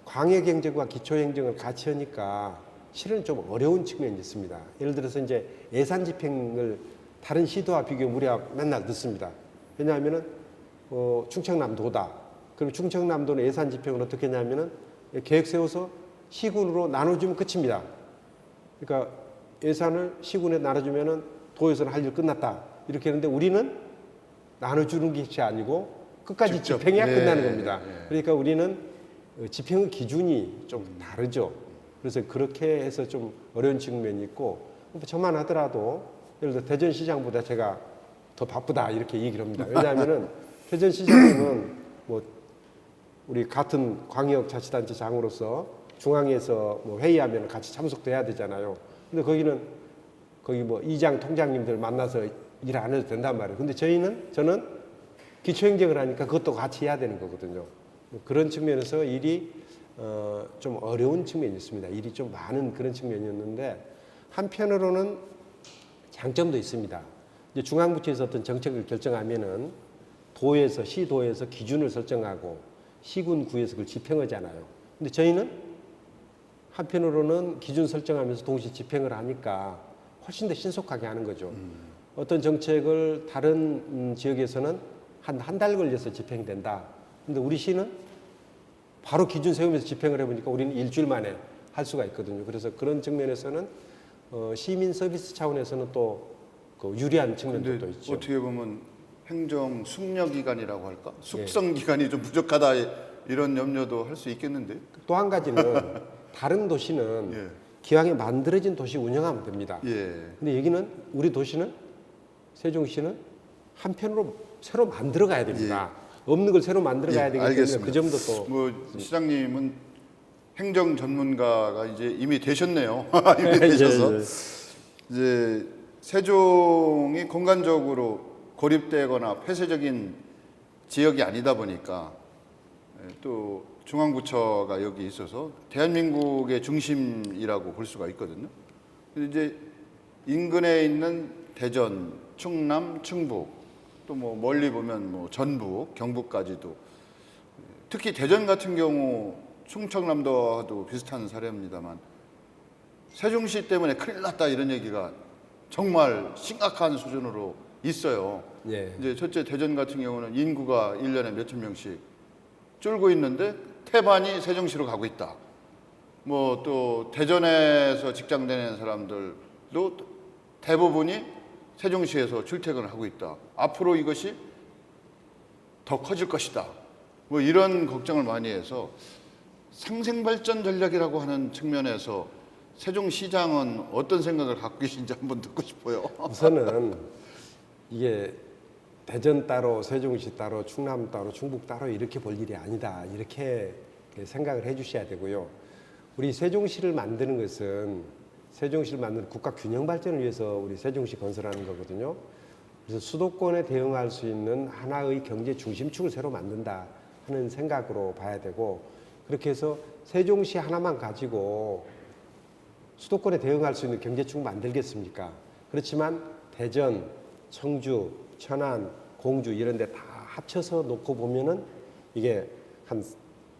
광역행정과 기초행정을 같이 하니까 실은 좀 어려운 측면이 있습니다. 예를 들어서 이제 예산 집행을 다른 시도와 비교해 우리가 맨날 듣습니다. 왜냐하면은 충청남도다 그럼 충청남도는 예산 집행을 어떻게 하냐면은 계획 세워서 시군으로 나눠주면 끝입니다. 그러니까 예산을 시군에 나눠주면은 도에서는 할 일 끝났다 이렇게 했는데 우리는 나눠주는 것이 아니고 끝까지 직접. 집행해야 예, 끝나는 겁니다. 예. 그러니까 우리는 집행 기준이 좀 다르죠. 그래서 그렇게 해서 좀 어려운 측면이 있고 저만 하더라도 예를 들어 대전시장보다 제가 더 바쁘다 이렇게 얘기를 합니다. 왜냐하면은 대전시장은 뭐 우리 같은 광역자치단체장으로서 중앙에서 뭐 회의하면 같이 참석도 해야 되잖아요. 근데 거기 뭐 이장 통장님들 만나서 일 안 해도 된단 말이에요. 근데 저는 기초행정을 하니까 그것도 같이 해야 되는 거거든요. 그런 측면에서 일이 좀 어려운 측면이 있습니다. 일이 좀 많은 그런 측면이었는데 한편으로는 장점도 있습니다. 이제 중앙부처에서 어떤 정책을 결정하면은 시도에서 기준을 설정하고 시군 구에서 그걸 집행하잖아요. 근데 저희는 한편으로는 기준 설정하면서 동시에 집행을 하니까 훨씬 더 신속하게 하는 거죠. 어떤 정책을 다른 지역에서는 한 달 걸려서 집행된다. 근데 우리 시는 바로 기준 세우면서 집행을 해보니까 우리는 일주일 만에 할 수가 있거든요. 그래서 그런 측면에서는 시민 서비스 차원에서는 또 그 유리한 측면도 또 있죠. 어떻게 보면 행정 숙려 기간이라고 할까? 예. 숙성 기간이 좀 부족하다 이런 염려도 할 수 있겠는데. 또 한 가지는 다른 도시는 예. 기왕에 만들어진 도시 운영하면 됩니다. 예. 근데 여기는 우리 도시는 세종시는 한편으로 새로 만들어 가야 됩니다. 없는 걸 새로 만들어 가야 되기 때문에 알겠습니다. 그 점도 또 뭐 시장님은 행정 전문가가 이제 이미 되셨네요. 이미 되셔서 예, 예. 이제 세종이 공간적으로 고립되거나 폐쇄적인 지역이 아니다 보니까 또 중앙부처가 여기 있어서 대한민국의 중심이라고 볼 수가 있거든요. 근데 이제 인근에 있는 대전, 충남, 충북 또 뭐 멀리 보면 뭐 전북, 경북까지도 특히 대전 같은 경우 충청남도와도 비슷한 사례입니다만 세종시 때문에 큰일 났다 이런 얘기가 정말 심각한 수준으로 있어요. 예. 이제 첫째 대전 같은 경우는 인구가 1년에 몇천 명씩 줄고 있는데 태반이 세종시로 가고 있다. 뭐 또 대전에서 직장 다니는 사람들도 대부분이 세종시에서 출퇴근을 하고 있다. 앞으로 이것이 더 커질 것이다. 뭐 이런 걱정을 많이 해서 상생발전 전략이라고 하는 측면에서 세종시장은 어떤 생각을 갖고 계신지 한번 듣고 싶어요. 우선은 이게 대전 따로, 세종시 따로, 충남 따로, 충북 따로 이렇게 볼 일이 아니다. 이렇게 생각을 해 주셔야 되고요. 우리 세종시를 만드는 것은 세종시를 만드는 국가 균형 발전을 위해서 우리 세종시 건설하는 거거든요. 그래서 수도권에 대응할 수 있는 하나의 경제 중심축을 새로 만든다 하는 생각으로 봐야 되고 그렇게 해서 세종시 하나만 가지고 수도권에 대응할 수 있는 경제축 만들겠습니까? 그렇지만 대전, 청주, 천안, 공주 이런 데 다 합쳐서 놓고 보면은 이게 한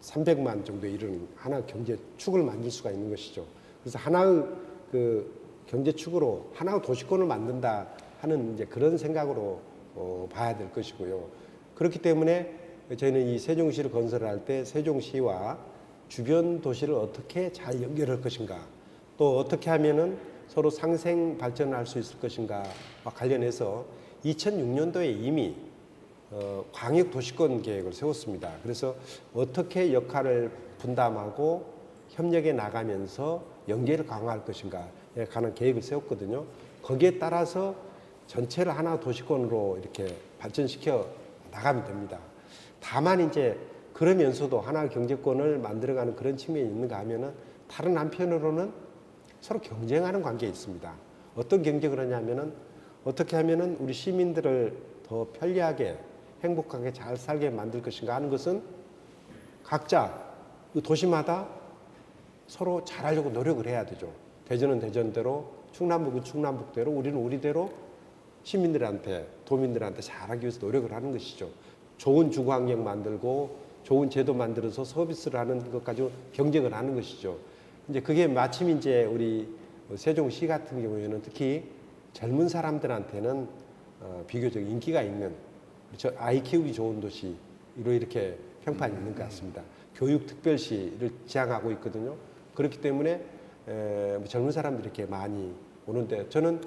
300만 정도 이르는 하나 경제축을 만들 수가 있는 것이죠. 그래서 하나의 그 경제축으로 하나의 도시권을 만든다 하는 이제 그런 생각으로 봐야 될 것이고요. 그렇기 때문에 저희는 이 세종시를 건설할 때 세종시와 주변 도시를 어떻게 잘 연결할 것인가 또 어떻게 하면은 서로 상생 발전을 할 수 있을 것인가와 관련해서 2006년도에 이미 광역 도시권 계획을 세웠습니다. 그래서 어떻게 역할을 분담하고 협력해 나가면서 연계를 강화할 것인가에 관한 계획을 세웠거든요. 거기에 따라서 전체를 하나 도시권으로 이렇게 발전시켜 나가면 됩니다. 다만 이제 그러면서도 하나 경제권을 만들어가는 그런 측면이 있는가 하면은 다른 한편으로는 서로 경쟁하는 관계에 있습니다. 어떤 경쟁을 하냐면은 어떻게 하면은 우리 시민들을 더 편리하게 행복하게 잘 살게 만들 것인가 하는 것은 각자 그 도시마다 서로 잘하려고 노력을 해야 되죠. 대전은 대전대로, 충남북은 충남북대로, 우리는 우리대로 시민들한테, 도민들한테 잘하기 위해서 노력을 하는 것이죠. 좋은 주거환경 만들고 좋은 제도 만들어서 서비스를 하는 것 가지고 경쟁을 하는 것이죠. 이제 그게 마침 이제 우리 세종시 같은 경우에는 특히 젊은 사람들한테는 비교적 인기가 있는 아이 키우기 좋은 도시로 이렇게 평판이 있는 것 같습니다. 교육특별시를 지향하고 있거든요. 그렇기 때문에 젊은 사람들이 이렇게 많이 오는데 저는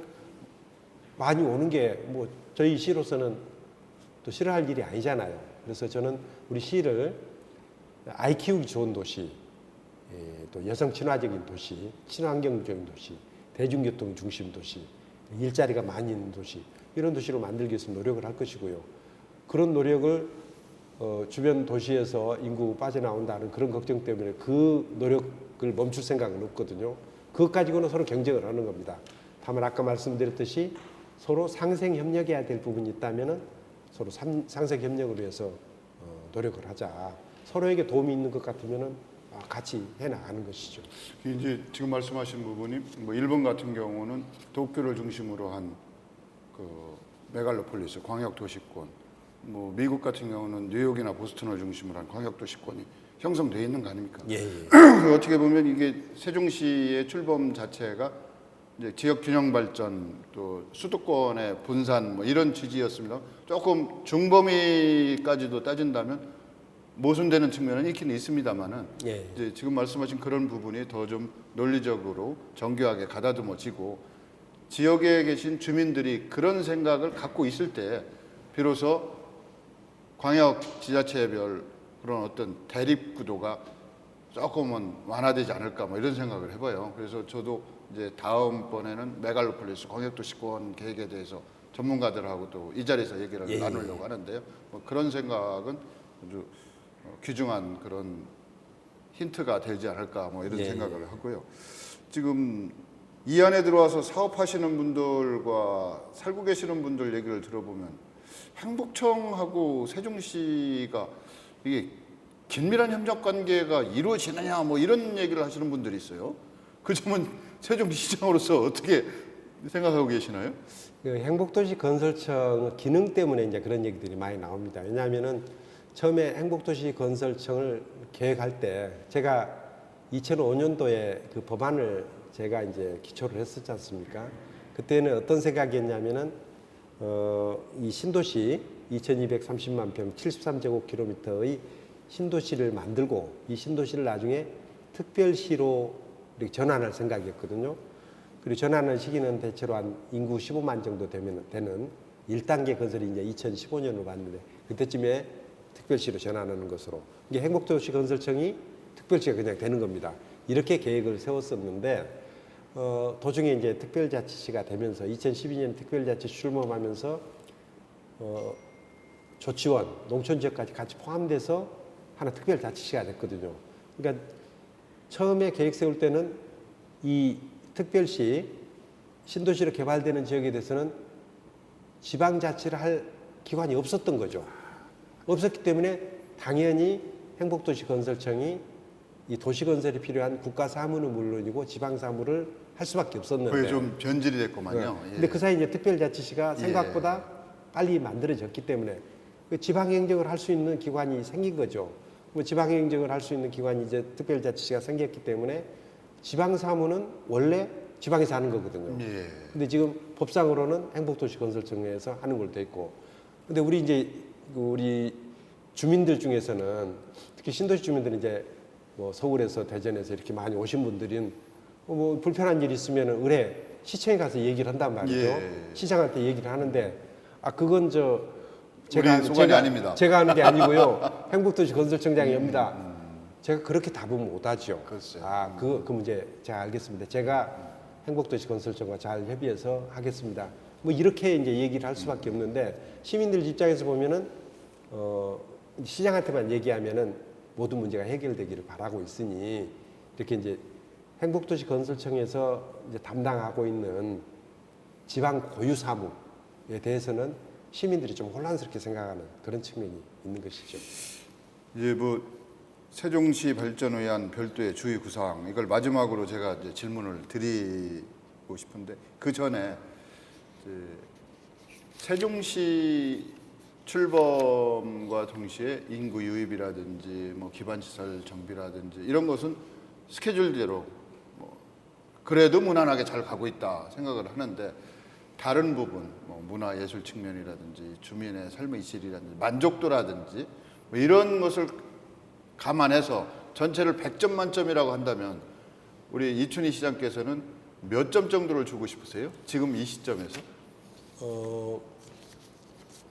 많이 오는 게 뭐 저희 시로서는 또 싫어할 일이 아니잖아요. 그래서 저는 우리 시를 아이 키우기 좋은 도시, 또 여성 친화적인 도시, 친환경적인 도시, 대중교통 중심 도시, 일자리가 많이 있는 도시, 이런 도시로 만들기 위해서 노력을 할 것이고요. 그런 노력을 주변 도시에서 인구 빠져나온다는 그런 걱정 때문에 그 노력을 멈출 생각은 없거든요. 그것 가지고는 서로 경쟁을 하는 겁니다. 다만 아까 말씀드렸듯이 서로 상생 협력해야 될 부분이 있다면은 서로 상생 협력을 위해서 노력을 하자. 서로에게 도움이 있는 것 같으면은 같이 해나가는 것이죠. 이제 지금 말씀하신 부분이 뭐 일본 같은 경우는 도쿄를 중심으로 한 그 메갈로폴리스 광역 도시권, 뭐 미국 같은 경우는 뉴욕이나 보스턴을 중심으로 한 광역 도시권이 형성되어 있는 거 아닙니까? 예. 어떻게 보면 이게 세종시의 출범 자체가 이제 지역 균형 발전 또 수도권의 분산 뭐 이런 취지였습니다. 조금 중범위까지도 따진다면 모순되는 측면은 있긴 있습니다만은 예. 이제 지금 말씀하신 그런 부분이 더 좀 논리적으로 정교하게 가다듬어지고 지역에 계신 주민들이 그런 생각을 갖고 있을 때 비로소 광역 지자체별 그런 어떤 대립 구도가 조금은 완화되지 않을까 뭐 이런 생각을 해봐요. 그래서 저도 이제 다음번에는 메갈로폴리스 광역도시권 계획에 대해서 전문가들하고 또 이 자리에서 얘기를 나누려고 하는데요. 뭐 그런 생각은 아주 귀중한 그런 힌트가 되지 않을까 뭐 이런 생각을 하고요. 지금 이 안에 들어와서 사업하시는 분들과 살고 계시는 분들 얘기를 들어보면 행복청하고 세종시가 이게 긴밀한 협력 관계가 이루어지느냐 뭐 이런 얘기를 하시는 분들이 있어요. 그 점은 세종시장으로서 어떻게 생각하고 계시나요? 그 행복도시 건설청 기능 때문에 이제 그런 얘기들이 많이 나옵니다. 왜냐하면은 처음에 행복도시 건설청을 계획할 때 제가 2005년도에 그 법안을 제가 이제 기초를 했었지 않습니까? 그때는 어떤 생각이었냐면은 이 신도시 2230만 평 73제곱킬로미터의 신도시를 만들고 이 신도시를 나중에 특별시로 이렇게 전환할 생각이었거든요. 그리고 전환하는 시기는 대체로 한 인구 15만 정도 되는 1단계 건설이 이제 2015년으로 봤는데 그때쯤에 특별시로 전환하는 것으로 이게 행복도시 건설청이 특별시가 그냥 되는 겁니다. 이렇게 계획을 세웠었는데 도중에 이제 특별자치시가 되면서 2012년 특별자치 출범하면서 조치원, 농촌지역까지 같이 포함돼서 하나 특별자치시가 됐거든요. 그러니까 처음에 계획 세울 때는 이 특별시 신도시로 개발되는 지역에 대해서는 지방자치를 할 기관이 없었던 거죠. 없었기 때문에 당연히 행복도시 건설청이 이 도시건설에 필요한 국가사무는 물론이고 지방사무를 할 수밖에 없었는데 그게 좀 변질이 됐구만요. 네. 근데 그 사이 이제 특별자치시가 생각보다 빨리 만들어졌기 때문에 그 지방행정을 할 수 있는 기관이 생긴 거죠. 뭐 지방행정을 할 수 있는 기관이 이제 특별자치시가 생겼기 때문에 지방사무는 원래 지방에서 하는 거거든요. 근데 지금 법상으로는 행복도시건설청에서 하는 걸로 돼 있고, 근데 우리 이제 우리 주민들 중에서는 특히 신도시 주민들은 이제 뭐 서울에서 대전에서 이렇게 많이 오신 분들은 뭐 불편한 일 있으면 의뢰 시청에 가서 얘기를 한단 말이죠. 시장한테 얘기를 하는데 그건 우리 소관이 아닙니다. 제가 하는 게 아니고요. 행복도시 건설청장이 합니다. 제가 그렇게 답은 못하죠. 그 문제 제가 알겠습니다. 제가 행복도시 건설청과 잘 협의해서 하겠습니다. 뭐 이렇게 이제 얘기를 할 수밖에 없는데 시민들 입장에서 보면은 시장한테만 얘기하면은 모든 문제가 해결되기를 바라고 있으니 이렇게 이제 행복도시 건설청에서 이제 담당하고 있는 지방 고유 사무에 대해서는 시민들이 좀 혼란스럽게 생각하는 그런 측면이 있는 것이죠. 이제 뭐 세종시 발전을 위한 별도의 주의 구상 이걸 마지막으로 제가 이제 질문을 드리고 싶은데 그 전에 세종시 출범과 동시에 인구 유입이라든지 뭐 기반시설 정비라든지 이런 것은 스케줄대로 뭐 그래도 무난하게 잘 가고 있다 생각을 하는데 다른 부분 뭐 문화예술 측면이라든지 주민의 삶의 질이라든지 만족도라든지 뭐 이런 것을 감안해서 전체를 100점 만점이라고 한다면 우리 이춘희 시장께서는 몇 점 정도를 주고 싶으세요? 지금 이 시점에서?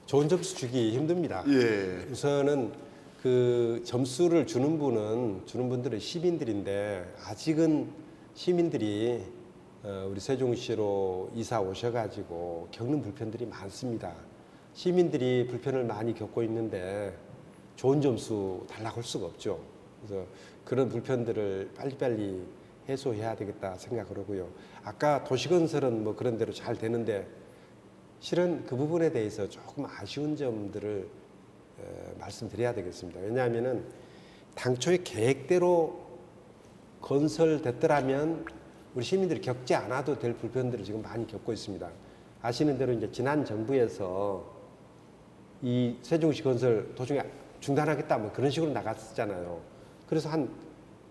좋은 점수 주기 힘듭니다. 예. 우선은 그 점수를 주는 분들은 시민들인데 아직은 시민들이 우리 세종시로 이사 오셔가지고 겪는 불편들이 많습니다. 시민들이 불편을 많이 겪고 있는데 좋은 점수 달라고 할 수가 없죠. 그래서 그런 불편들을 빨리빨리 해소해야 되겠다 생각을 하고요. 아까 도시건설은 뭐 그런 대로 잘 되는데 실은 그 부분에 대해서 조금 아쉬운 점들을 말씀드려야 되겠습니다. 왜냐하면은 당초에 계획대로 건설됐더라면 우리 시민들이 겪지 않아도 될 불편들을 지금 많이 겪고 있습니다. 아시는 대로 이제 지난 정부에서 이 세종시 건설 도중에 중단하겠다 뭐 그런 식으로 나갔었잖아요. 그래서 한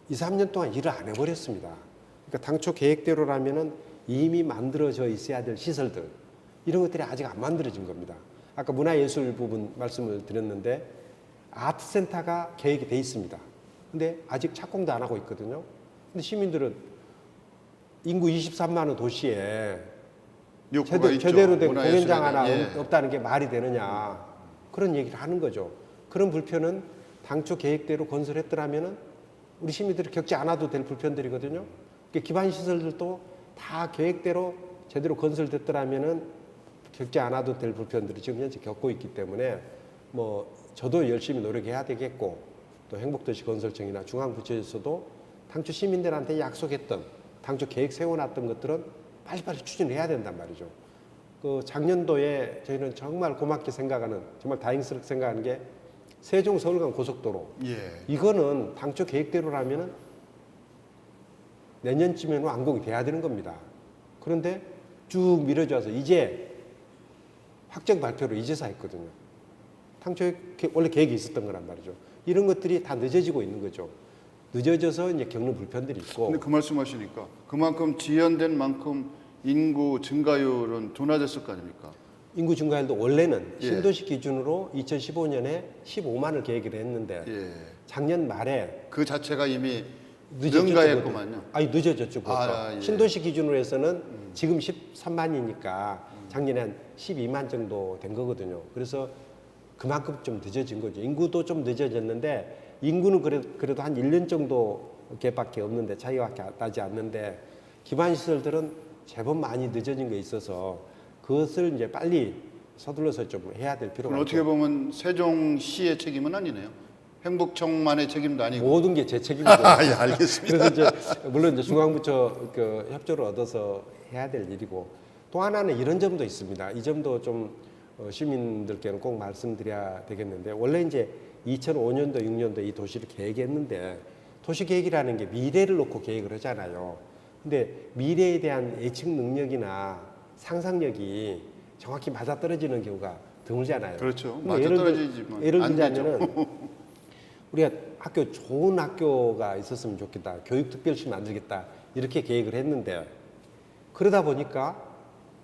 2, 3년 동안 일을 안 해버렸습니다. 그러니까 당초 계획대로라면은 이미 만들어져 있어야 될 시설들 이런 것들이 아직 안 만들어진 겁니다. 아까 문화예술 부분 말씀을 드렸는데 아트센터가 계획이 돼 있습니다. 근데 아직 착공도 안 하고 있거든요. 근데 시민들은 인구 23만 원 도시에 욕구가 있죠. 제대로 된 문화예술에 공연장 하나 대한, 없다는 게 말이 되느냐 그런 얘기를 하는 거죠. 그런 불편은 당초 계획대로 건설했더라면은 우리 시민들이 겪지 않아도 될 불편들이거든요. 기반 시설들도 다 계획대로 제대로 건설됐더라면은 겪지 않아도 될 불편들을 지금 현재 겪고 있기 때문에 뭐 저도 열심히 노력해야 되겠고 또 행복도시건설청이나 중앙부처에서도 당초 시민들한테 약속했던 당초 계획 세워놨던 것들은 빨리빨리 추진을 해야 된단 말이죠. 그 작년도에 저희는 정말 고맙게 생각하는 정말 다행스럽게 생각하는 게 세종 서울간 고속도로. 예. 이거는 당초 계획대로라면은 내년쯤에는 완공이 돼야 되는 겁니다. 그런데 쭉 미뤄져서 이제 확정 발표를 이제서 했거든요. 당초에 원래 계획이 있었던 거란 말이죠. 이런 것들이 다 늦어지고 있는 거죠. 늦어져서 이제 겪는 불편들이 있고. 근데 그 말씀하시니까 그만큼 지연된 만큼 인구 증가율은 둔화됐을 거 아닙니까? 인구 증가율도 원래는 예. 신도시 기준으로 2015년에 15만을 계획을 했는데 예. 작년 말에 그 자체가 이미 늦어졌죠, 능가했구만요. 아니 늦어졌죠. 그것도. 예. 신도시 기준으로 해서는 지금 13만이니까 작년에 한 12만 정도 된 거거든요. 그래서 그만큼 좀 늦어진 거죠. 인구도 좀 늦어졌는데 인구는 그래도 한 1년 정도밖에 없는데 차이밖에 나지 않는데 기반 시설들은 제법 많이 늦어진 게 있어서 그것을 이제 빨리 서둘러서 좀 해야 될 필요가 그럼 있죠. 어떻게 보면 세종시의 책임은 아니네요. 행복청만의 책임도 아니고. 모든 게 제 책임이죠. 예, 알겠습니다. 그래서 이제 물론 이제 중앙부처 그 협조를 얻어서 해야 될 일이고 또 하나는 이런 점도 있습니다. 이 점도 좀 시민들께는 꼭 말씀드려야 되겠는데 원래 이제 2005년도 6년도 이 도시를 계획했는데 도시 계획이라는 게 미래를 놓고 계획을 하잖아요. 근데 미래에 대한 예측 능력이나 상상력이 정확히 맞아떨어지는 경우가 드물잖아요. 그렇죠. 근데 맞아떨어지지만 예를 안 되죠. 들자면은 우리가 학교 좋은 학교가 있었으면 좋겠다. 교육특별시 만들겠다. 이렇게 계획을 했는데 그러다 보니까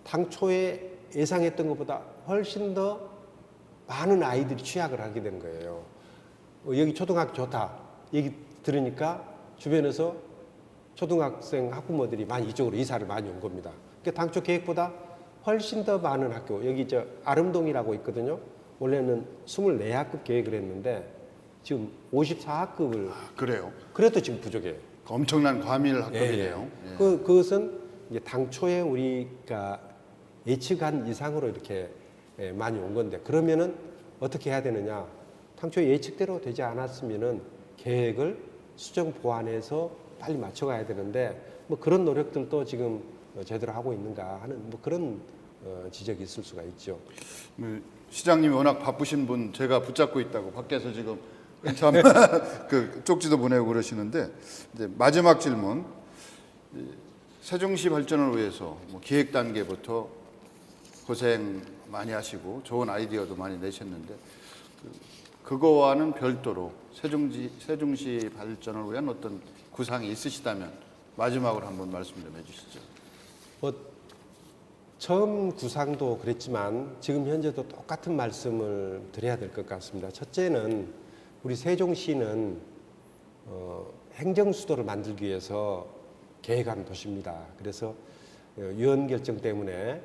당초에 예상했던 것보다 훨씬 더 많은 아이들이 취약을 하게 된 거예요. 여기 초등학교 좋다. 얘기 들으니까 주변에서 초등학생 학부모들이 많이 이쪽으로 이사를 많이 온 겁니다. 그러니까 당초 계획보다 훨씬 더 많은 학교, 여기 저 아름동이라고 있거든요. 원래는 24학급 계획을 했는데 지금 54학급을 그래요. 그래도 지금 부족해요. 엄청난 과밀 학급이네요. 예. 그것은 이제 당초에 우리가 예측한 이상으로 이렇게 많이 온 건데 그러면은 어떻게 해야 되느냐? 당초에 예측대로 되지 않았으면은 계획을 수정 보완해서 빨리 맞춰가야 되는데 뭐 그런 노력들도 지금 제대로 하고 있는가 하는 뭐 그런 지적이 있을 수가 있죠. 시장님이 워낙 바쁘신 분 제가 붙잡고 있다고 밖에서 지금 참 그 쪽지도 보내고 그러시는데 이제 마지막 질문. 세종시 발전을 위해서 뭐 기획 단계부터 고생 많이 하시고 좋은 아이디어도 많이 내셨는데 그거와는 별도로 세종시 발전을 위한 어떤 구상이 있으시다면 마지막으로 한번 말씀 좀 해주시죠. 뭐 처음 구상도 그랬지만 지금 현재도 똑같은 말씀을 드려야 될 것 같습니다. 첫째는 우리 세종시는 행정 수도를 만들기 위해서 계획한 도시입니다. 그래서 유언 결정 때문에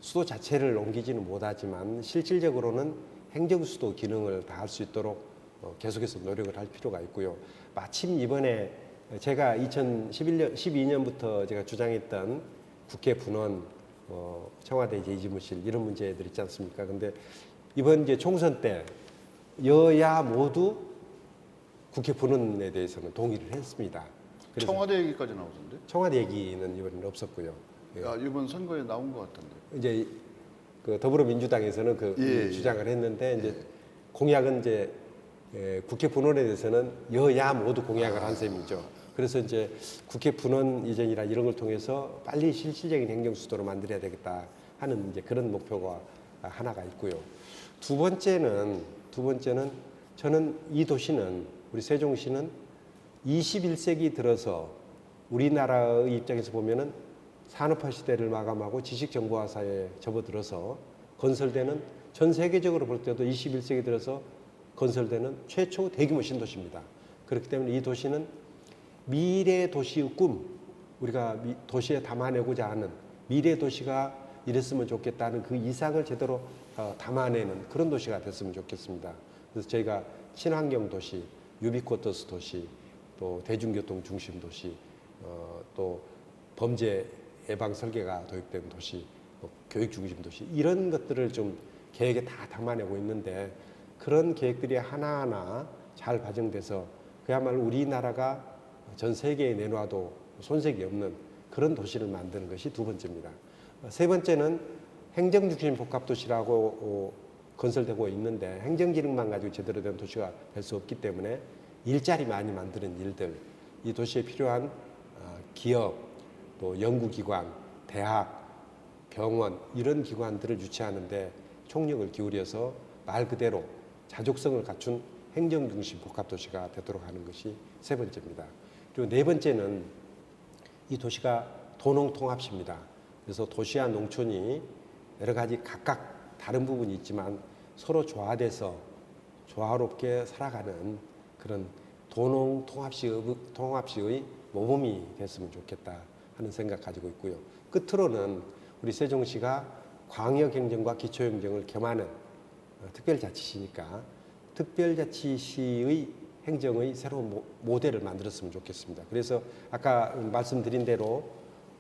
수도 자체를 옮기지는 못하지만 실질적으로는 행정 수도 기능을 다할 수 있도록 계속해서 노력을 할 필요가 있고요. 마침 이번에 제가 12년부터 제가 주장했던 국회 분원, 청와대 제2지무실 이런 문제들 있지 않습니까? 근데 이번 이제 총선 때 여야 모두 국회 분원에 대해서는 동의를 했습니다. 그래서 청와대 얘기까지 나오던데? 청와대 얘기는 이번에는 없었고요. 예. 이번 선거에 나온 것 같던데. 이제 그 더불어민주당에서는 예. 주장을 했는데 이제 공약은 이제 국회 분원에 대해서는 여야 모두 공약을 한 셈이죠. 그래서 이제 국회 분원 이전이라 이런 걸 통해서 빨리 실질적인 행정 수도로 만들어야 되겠다 하는 이제 그런 목표가 하나가 있고요. 두 번째는 저는 이 도시는 우리 세종시는 21세기 들어서 우리나라의 입장에서 보면은 산업화 시대를 마감하고 지식정보화 사회에 접어들어서 건설되는 전 세계적으로 볼 때도 21세기 들어서 건설되는 최초 대규모 신도시입니다. 그렇기 때문에 이 도시는 미래 도시의 꿈, 우리가 도시에 담아내고자 하는 미래 도시가 이랬으면 좋겠다는 그 이상을 제대로 담아내는 그런 도시가 됐으면 좋겠습니다. 그래서 저희가 친환경 도시, 유비쿼터스 도시, 또 대중교통 중심 도시, 또 범죄 예방 설계가 도입된 도시, 교육 중심 도시 이런 것들을 좀 계획에 다 담아내고 있는데 그런 계획들이 하나하나 잘 과정돼서 그야말로 우리나라가 전 세계에 내놔도 손색이 없는 그런 도시를 만드는 것이 두 번째입니다. 세 번째는 행정중심 복합도시라고 건설되고 있는데 행정기능만 가지고 제대로 된 도시가 될 수 없기 때문에 일자리 많이 만드는 일들, 이 도시에 필요한 기업, 또 연구기관, 대학, 병원 이런 기관들을 유치하는데 총력을 기울여서 말 그대로 자족성을 갖춘 행정중심 복합도시가 되도록 하는 것이 세 번째입니다. 그리고 네 번째는 이 도시가 도농통합시입니다. 그래서 도시와 농촌이 여러 가지 각각 다른 부분이 있지만 서로 조화돼서 조화롭게 살아가는 그런 도농통합시의 모범이 됐으면 좋겠다 하는 생각 가지고 있고요. 끝으로는 우리 세종시가 광역행정과 기초행정을 겸하는 특별자치시니까 특별자치시의 행정의 새로운 모델을 만들었으면 좋겠습니다. 그래서 아까 말씀드린 대로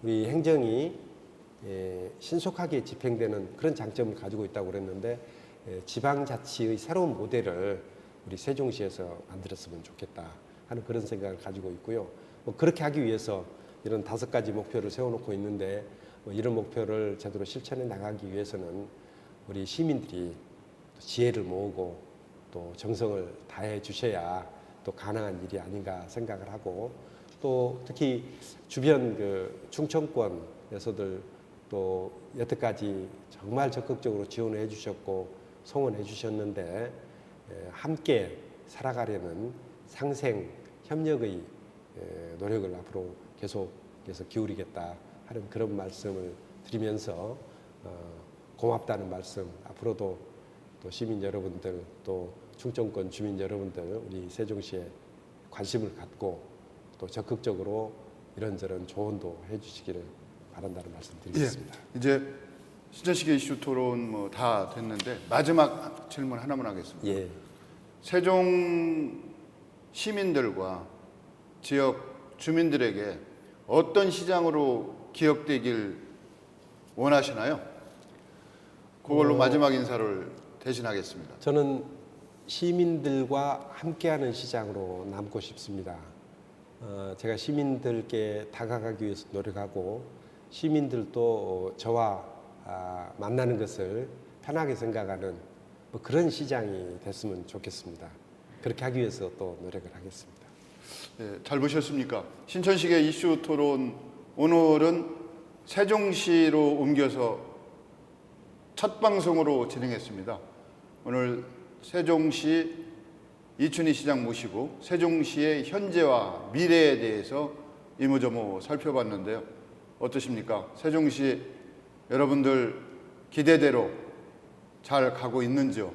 우리 행정이 신속하게 집행되는 그런 장점을 가지고 있다고 그랬는데 지방자치의 새로운 모델을 우리 세종시에서 만들었으면 좋겠다 하는 그런 생각을 가지고 있고요. 그렇게 하기 위해서 이런 5가지 목표를 세워놓고 있는데 이런 목표를 제대로 실천해 나가기 위해서는 우리 시민들이 지혜를 모으고 또 정성을 다해 주셔야 또 가능한 일이 아닌가 생각을 하고 또 특히 주변 그 충청권에서들 또 여태까지 정말 적극적으로 지원해 주셨고 성원해 주셨는데 함께 살아가려는 상생 협력의 노력을 앞으로 계속해서 기울이겠다 하는 그런 말씀을 드리면서 고맙다는 말씀 앞으로도 또 시민 여러분들 또 충청권 주민 여러분들 우리 세종시에 관심을 갖고 또 적극적으로 이런저런 조언도 해주시기를 바란다는 말씀 드리겠습니다. 예, 이제 신천시계 이슈 토론 뭐 다 됐는데 마지막 질문 하나만 하겠습니다. 예. 세종 시민들과 지역 주민들에게 어떤 시장으로 기억되길 원하시나요? 그걸로 마지막 인사를 대신하겠습니다. 저는 시민들과 함께하는 시장으로 남고 싶습니다. 제가 시민들께 다가가기 위해서 노력하고 시민들도 저와 만나는 것을 편하게 생각하는 뭐 그런 시장이 됐으면 좋겠습니다. 그렇게 하기 위해서 또 노력을 하겠습니다. 예, 잘 보셨습니까? 신천시계 이슈 토론 오늘은 세종시로 옮겨서 첫 방송으로 진행했습니다. 오늘 세종시 이춘희 시장 모시고 세종시의 현재와 미래에 대해서 이모저모 살펴봤는데요. 어떠십니까? 세종시 여러분들 기대대로 잘 가고 있는지요?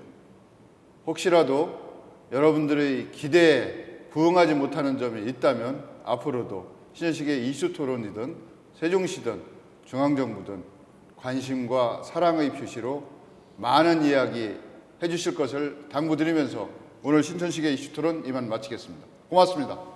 혹시라도 여러분들의 기대에 부응하지 못하는 점이 있다면 앞으로도 신천시계 이슈 토론이든 세종시든 중앙정부든 관심과 사랑의 표시로 많은 이야기 해주실 것을 당부드리면서 오늘 신천시계 이슈 토론 이만 마치겠습니다. 고맙습니다.